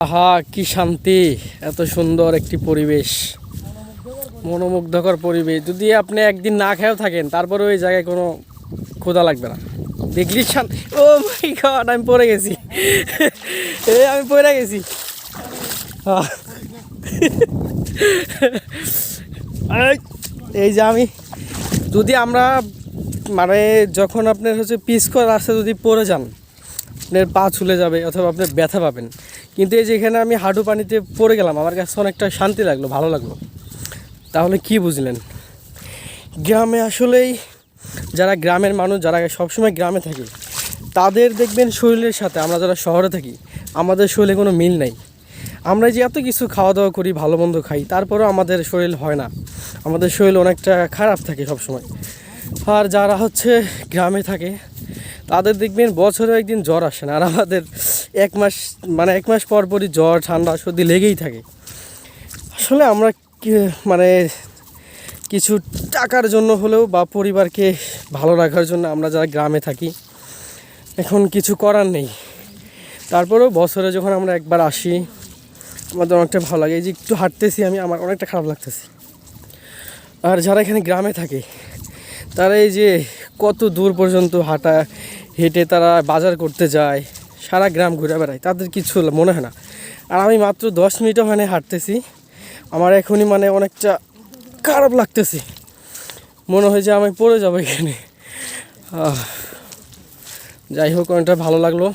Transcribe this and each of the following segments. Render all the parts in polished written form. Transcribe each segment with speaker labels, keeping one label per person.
Speaker 1: আহা কি শান্তি! এত সুন্দর একটি পরিবেশ, মনোমুগ্ধকর পরিবেশ। যদি আপনি একদিন না খেয়েও থাকেন তারপরে ওই জায়গায় কোনো ক্ষুধা লাগবে না। দেখলি ও মাই গড, আমি পড়ে গেছি। আমি পড়ে গেছি। এই যে আমি যদি আমরা মানে যখন আপনার হচ্ছে পিচকর রাস্তা যদি পড়ে যান, আপনার পা ছুলে যাবে অথবা আপনার ব্যথা পাবেন। কিন্তু এই যে এখানে আমি হাঁটু পানিতে পড়ে গেলাম, আমার কাছে অনেকটা শান্তি লাগলো, ভালো লাগলো। তাহলে কি বুঝলেন? গ্রামে আসলেই যারা গ্রামের মানুষ, যারা সবসময় গ্রামে থাকে, তাদের দেখবেন শরীরের সাথে আমরা যারা শহরে থাকি আমাদের শরীরে কোনো মিল নাই। আমরা যে এত কিছু খাওয়া দাওয়া করি, ভালো মন্দ খাই, তারপরেও আমাদের শরীর হয় না, আমাদের শরীর অনেকটা খারাপ থাকে সবসময়। আর যারা হচ্ছে গ্রামে থাকে তাদের দেখবেন বছরে একদিন জ্বর আসে না, আর আমাদের এক মাস পর পরই জ্বর ঠান্ডা সর্দি লেগেই থাকে। আসলে আমরা মানে কিছু টাকার জন্য হলেও বা পরিবারকে ভালো রাখার জন্য আমরা যারা গ্রামে থাকি, এখন কিছু করার নেই। তারপরেও বছরে যখন আমরা একবার আসি আমাদের অনেকটা ভালো লাগে। এই যে একটু হাঁটতেছি আমি, আমার অনেকটা খারাপ লাগতেছে। আর যারা এখানে গ্রামে থাকে তারা এই যে কত দূর পর্যন্ত হেঁটে তারা বাজার করতে যায়, সারা গ্রাম ঘুরে বেড়ায়, তাদের কিছু মনে হয় না। আর আমি মাত্র 10 মিনিটও মানে হাঁটতেছি, আমার এখনই মানে অনেকটা খারাপ লাগতেছে, মনে হয় যে আমি পড়ে যাবো এখানে। যাই হোক, অনেকটা ভালো লাগলো।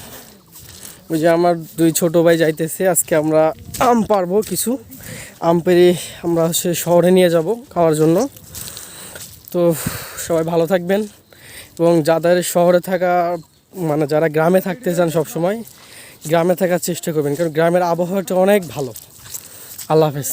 Speaker 1: ওই যে আমার 2 ছোটো ভাই যাইতেছে, আজকে আমরা আম পারবো, কিছু আম পেড়ে আমরা শহরে নিয়ে যাব খাওয়ার জন্য। তো সবাই ভালো থাকবেন, এবং যাদের শহরে থাকা মানে যারা গ্রামে থাকতে চান সবসময় গ্রামে থাকার চেষ্টা করবেন, কারণ গ্রামের আবহাওয়াটা অনেক ভালো। আল্লাহ হাফেজ।